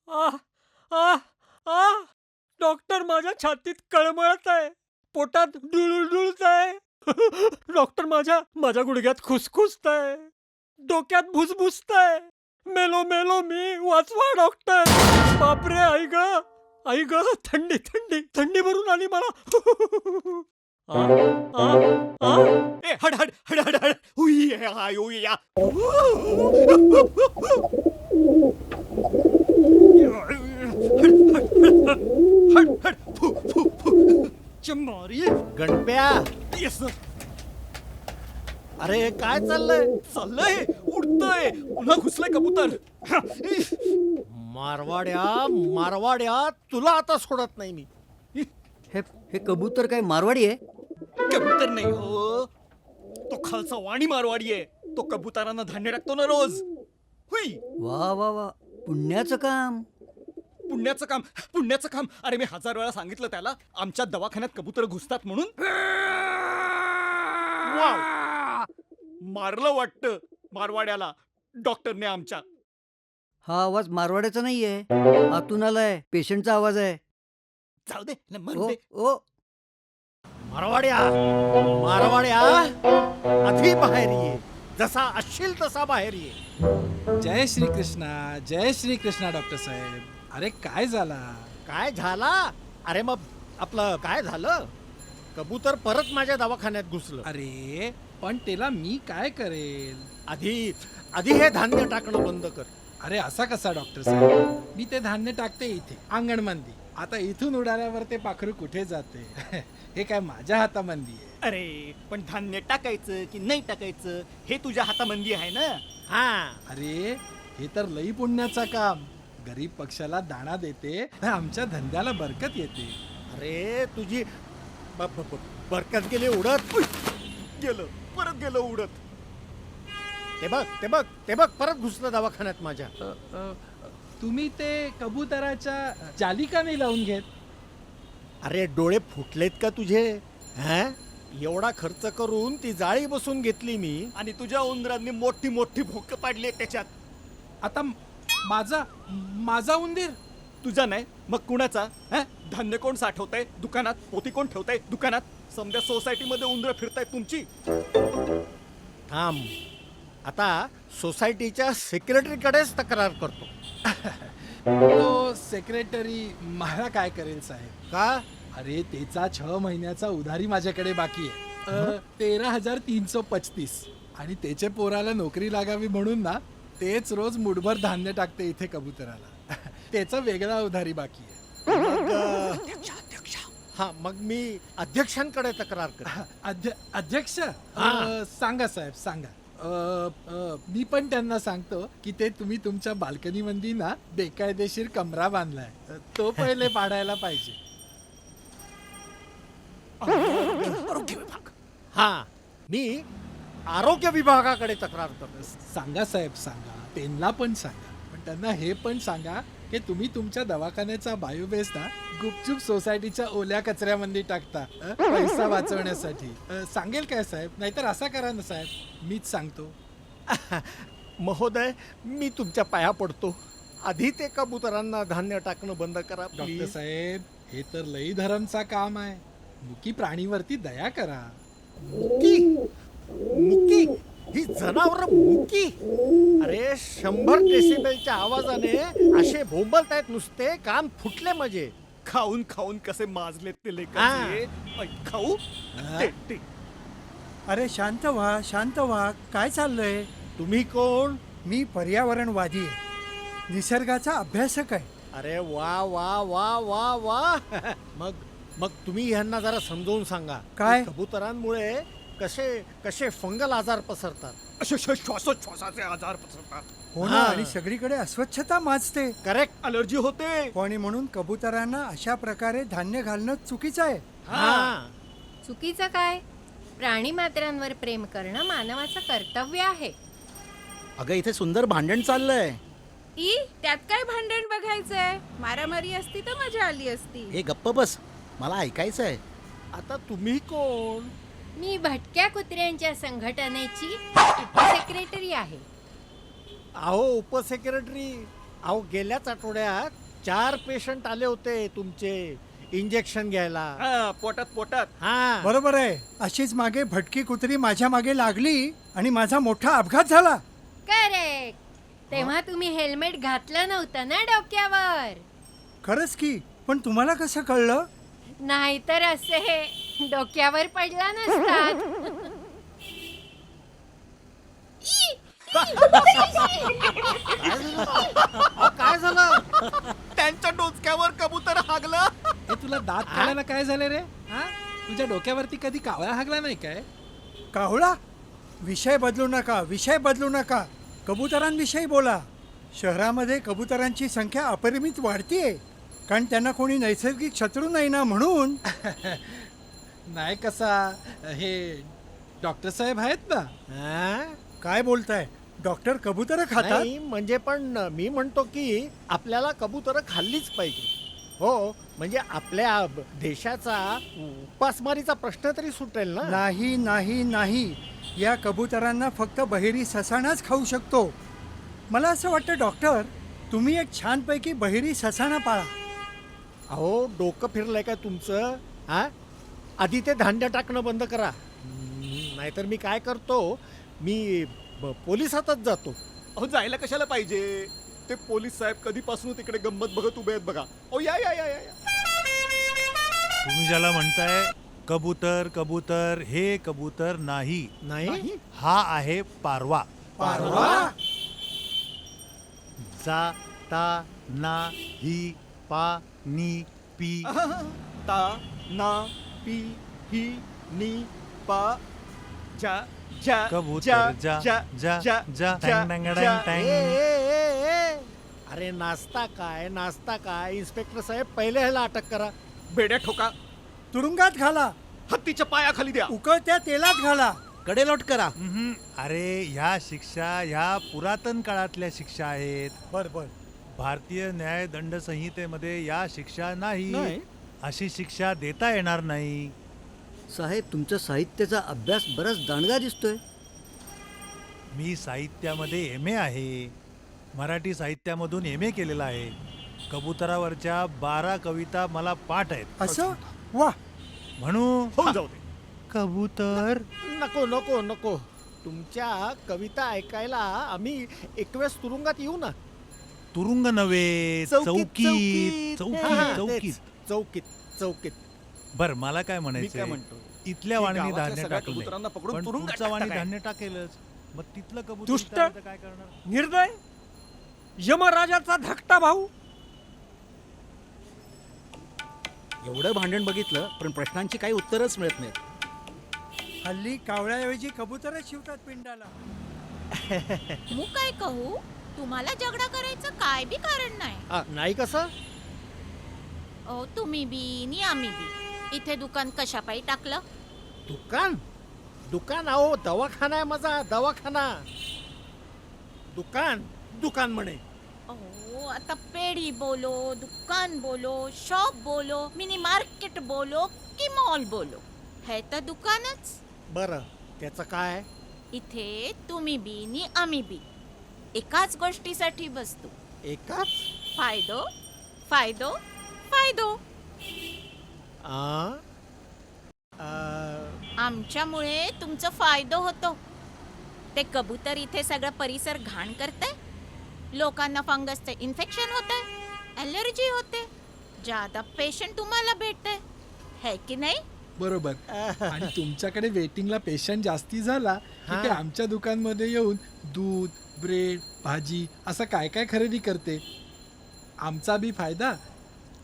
आह! आह! आह! डॉक्टर माझ्या छातीत कळमळत आहे. पोटात डुळडुळत आहे. डॉक्टर माझ्या गुडघ्यात खुसखुसतंय. डोक्यात भुसभुसतंय. मेलो मेलो मी वाचवा डॉक्टर. बापरे आई गं! आई गं! थंडी थंडी थंडी भरून आली मला. आ, आ, आ. ए हड हड हड हड हड. हुई हाय हुई या. हड हड फू फू फू. चमारी. गणप्या, येस सर. अरे काय चाललंय? चाललंय उडतंय पुन्हा घुसलंय कबूतर. मारवाड्या मारवाड्या, तुला आता सोडत नाही मी. हे हे कबूतर काय मारवाडी आहे? कबूतर नाही हो, तो खालचा वाणी मारवाडी आहे. तो कबुतरांना धान्य टाकतो ना रोज. हुई. वा वा वा, पुण्याचं काम. पुण्याचं काम पुण्याचं काम. अरे मी 1000 वेळा सांगितलं त्याला आमच्या दवाखान्यात कबूतर घुसतात म्हणून. वाव. मारलं वाटतं मारवाड्याला डॉक्टरने आमच्या. हा आवाज मारवाड्याचा नाहीये, आतून आलाय. पेशंटचा आवाज आहे. जाऊ दे ना, ओ मरू दे. ओ मारवाड्या मारवाड्या, आधी बाहेर ये. जसा असशील तसा बाहेर ये. जय श्री कृष्णा डॉक्टर साहेब. अरे काय झाला? काय झाला? अरे मग आपलं काय झालं? कबूतर परत माझ्या दवाखान्यात घुसलं. अरे पण त्याला मी काय करेल? आधी आधी हे धान्य टाकणं बंद कर. अरे असा कसा डॉक्टर साहेब? मी ते धान्य टाकते इथे अंगणमंदी. आता इथून उडाल्यावर ते पाखरू कुठे जाते? हे काय माझ्या हातामंदी आहे? अरे पण धान्य टाकायचं की नाही टाकायचं हे तुझ्या हातामंदी आहे ना. हा, अरे हे तर लई पुण्याचा काम. गरीब पक्षाला दाणा देते तर आमच्या धंद्याला बरकत येते. अरे तुझी बरकत गेली उडत. उई, गेलं परत गेलं उडत. ते बघ ते बघ ते बघ, परत घुसलं दवाखान्यात माझ्या. तुम्ही ते कबुतराच्या जाली का नाही लावून घेत? अरे डोळे फुटलेत का तुझे? हा, एवढा खर्च करून ती जाळी बसून घेतली मी. आणि तुझ्या उंदरांनी मोठी मोठी भोक पाडली त्याच्यात. आता माझा माझा उंदीर तुझा नाही मग कुणाचा? हं? धान्य कोण साठवतंय दुकानात? पोती कोण ठेवतंय दुकानात? समजा सोसायटीमध्ये उंदरं फिरतायत तुमची. थांब, आता सोसायटीच्या सेक्रेटरीकडेच तक्रार करतो. तो सेक्रेटरी मला काय करेल साहेब? का? अरे त्याचा 6 महिन्याचा उधारी माझ्याकडे बाकी आहे. 13,335. आणि त्याचे पोराला नोकरी लागावी म्हणून ना तेच रोज मुठभर धान्य टाकते इथे कबुतराला. त्याचा वेगळा उधारी बाकी आहे. हा, मग मी अध्यक्षांकडे तक्रार कर. अध्यक्ष हा. सांगा साहेब सांगा. मी पण त्यांना सांगतो की ते तुम्ही तुमच्या बाल्कनी मध्ये ना बेकायदेशीर कमरा बांधलाय, तो पहिले पाडायला पाहिजे. आरोग्य विभाग. हा, मी आरोग्य विभागाकडे तक्रार करतो. सांगा साहेब सांगा, त्यांना पण सांगा. पण त्यांना हे पण सांगा की तुम्ही तुमच्या दवाखान्याचा बायोवेस्ट ना गुपचूप सोसायटीच्या ओल्या कचऱ्यामध्ये टाकता, पैसा वाचवण्यासाठी. सांगेल काय साहेब? नाहीतर असा करा ना साहेब, मीच सांगतो. महोदय, मी तुमच्या पाया पडतो. आधी ते कबुतरांना धान्य टाकणं बंद करा डॉक्टर प्लीज. साहेब, हे तर लई धरमचा काम आहे. मुकी प्राणीवरती दया करा. मुकी मुकी, ही जनावर मुकी. अरे 100 डेसिबलच्या आवाजाने असे बोंबलतायत नुसते, कान फुटले माझे. खाऊन खाऊन कसे माजलेत ते लेकरचे. ऐ, खाऊ हा? ते. अरे शांत व्हा, काय चाललंय? तुम्ही कोण? मी पर्यावरणवादी आहे, निसर्गाचा अभ्यासक आहे. अरे वा वा वा वा वा. मग मग तुम्ही ह्यांना जरा समजावून सांगा काय? की कबुतरांमुळे कसे कसे फंगल आजार पसरतात. असे श्वासोच्छवासाचे आजार पसरतात. हो ना, हा. आणि सगळीकडे अस्वच्छता माजते. करेक्ट. अलर्जी होते. आणि म्हणून कबुतरांना अशा प्रकारे धान्य घालणं चुकीचं आहे. हा, चुकीचं काय? प्राणी मात्रांवर प्रेम करणं मानवाचं कर्तव्य आहे. अगं इथे सुंदर भांडण चाललंय. त्यात काय भांडण बघायचंय? मारामारी असती तर मजा आली असती. हे गप्प बस, मला ऐकायचं आहे. आता तुम्ही कोण? मी भटक्या कुत्र्यांच्या संघटनेची उपसेक्रेटरी आहे. अहो उपसेक्रेटरी, अहो गेल्याच आठवड्यात 4 पेशंट आले होते तुमचे इंजेक्शन घ्यायला. पोटात हा बरोबर आहे. अशीच मागे भटकी कुत्री माझ्या मागे लागली आणि माझा मोठा अपघात झाला. करेक्ट. तेव्हा तुम्ही हेल्मेट घातलं नव्हतं ना डोक्यावर. खरंच की, पण तुम्हाला कसं कळलं? नाहीतर असे डोक्यावर पडला नसतात. काय झालं? त्यांच्या डोक्यावर कबूतर हागलं. हे तुला दात काढायला काय झाले रे? हा? तुझ्या डोक्यावरती कधी कावळा हागला नाही काय? कावळा? विषय बदलू नका, विषय बदलू नका. कबुतरांविषयी बोला. शहरामध्ये कबुतरांची संख्या अपरिमित वाढतीये, कारण त्यांना कोणी नैसर्गिक शत्रू नाही ना म्हणून. नाही कसा, हे डॉक्टर साहेब आहेत ना. हा? काय बोलताय? डॉक्टर कबुतर खातात? नाही म्हणजे पण मी म्हणतो की आपल्याला कबुतर खाल्लीच पाहिजे. हो म्हणजे आपल्या देशाचा उपासमारीचा प्रश्न तरी सुटेल ना. नाही नाही नाही, या कबुतरांना फक्त बहिरी ससाणाच खाऊ शकतो. मला असं वाटतं डॉक्टर, तुम्ही एक छानपैकी बहिरी ससाणा पाळा. अहो डोकं फिरलंय का तुमचं? हा आधी ते धान्य टाकणं बंद करा. नाहीतर मी काय करतो, मी पोलिसातच जातो. अहो जायला कशाला पाहिजे? ते पोलीस साहेब कधीपासून तिकडे गंमत बघत उभे आहेत बघा. ओ या या या या या. तुम्ही ज्याला म्हणताय कबूतर कबूतर, हे कबूतर नाही, नाही हा आहे पारवा. पारवा? जा ता ना ही पा नी पी. ता ना पी ही नी पा जा जा कबूतर जा जा जा जा टँग टँग टँग ए, टँग. ए, ए, ए. अरे नाश्ता काय नाश्ता काय? इन्स्पेक्टर साहेब पहिले ह्याला अटक करा. बेड्या ठोका, तुरुंगात घाला, हत्तीच्या पायाखाली द्या. उकळत्या तेलात घाला. कडेलोट करा. अरे ह्या शिक्षा ह्या पुरातन काळातल्या शिक्षा आहेत. बर बर. भारतीय न्याय दंड संहितेमध्ये या शिक्षा नाही. नाही. अशी शिक्षा देता येणार नाही. साहेब, तुमच्या साहित्याचा अभ्यास बराच दांडगा दिसतोय. मी साहित्यामध्ये MA आहे. मराठी साहित्यामधून MA केलेला आहे. कबुतरावरच्या 12 कविता मला पाठ आहेत. असं? वा. म्हणू होऊन जाऊ दे. कबूतर. नको नको नको. तुमच्या कविता ऐकायला आम्ही एक वेळेस तुरुंगात येऊ ना. तुरुंग नव्हे, चौकीत हा, चौकीत चौकीत. तेच. चौकीत चौकीत. बर मला काय मी म्हणायचं काय म्हणतो, इथल्या की वाणीने गावातल्या धान्य सगळ्या टाकलं कबुतरांना नाही. पकडून पण तुरुंगात पुढचा वाणी टाकता काय? धान्य टाकेलच. मग तिथलं कबूतर दुष्ट. इथं आलं तर काय करणार? निर्दय यमराजाचा धाकटा भाऊ. एवढं भांडण बघितलं पण प्रश्नांची काही उत्तरच मिळत नाहीत. हल्ली कावळ्याऐवजी कबुतरच शिवतात पिंडाला. मू काय कहू, तुम्हाला झगडा करायचं काय बी कारण नाही. नाही कसं? अहो तुम्ही बी नि आम्ही बी इथे दुकान कशापायी टाकलं? दुकान दुकान अहो दवाखाना आहे माझा, दवाखाना. दुकान दुकान म्हणे. अहो आता पेढी बोलो, दुकान बोलो, शॉप बोलो, मिनी मार्केट बोलो की मॉल बोलो, हे तर दुकानच. बरं त्याचं काय? इथे तुम्ही बी नि आम्ही बी एकाच गोष्टीसाठी बसतो. एकाच? फायदो फायदो फायदो. आ? आमच्यामुळे तुमचं फायदो होतो. ते कबूतर इथे सगळं परिसर घाण करते, लोकांना फंगसचे इन्फेक्शन होते, ॲलर्जी होते, ज्यादा पेशंट तुम्हाला भेटते, है की नाही? बरोबर. आणि तुमच्याकडे वेटिंगला पेशंट जास्ती झाला की ते हा. आमच्या दुकानमध्ये येऊन दूध, ब्रेड, भाजी असं काय काय खरेदी करते. आमचा बी फायदा,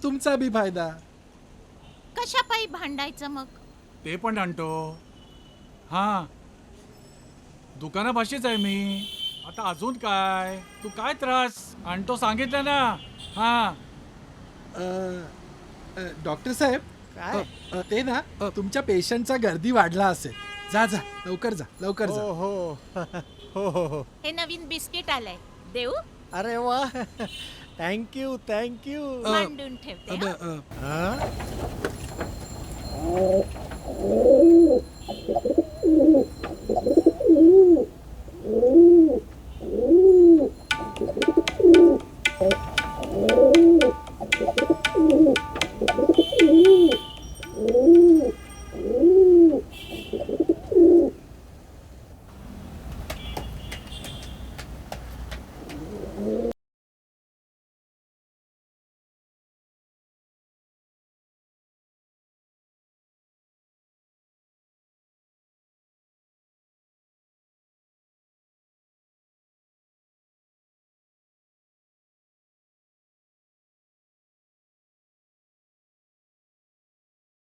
तुमचा बी फायदा. कशापायी भांडायचं मग? ते पण आणतो. हां, दुकानापाशीच आहे मी. आता अजून काय? तू काय त्रास आणतो सांगितलं ना. हां, डॉक्टर साहेब, काय? ते ना तुमच्या पेशंटचा गर्दी वाढला असेल. जा जा लवकर जा लवकर जा. हो हो हो हो हो. हे नवीन बिस्किट आलंय, देऊ? अरे वा. Thank you thank you. मांडून ठेवते हं. अब, हा?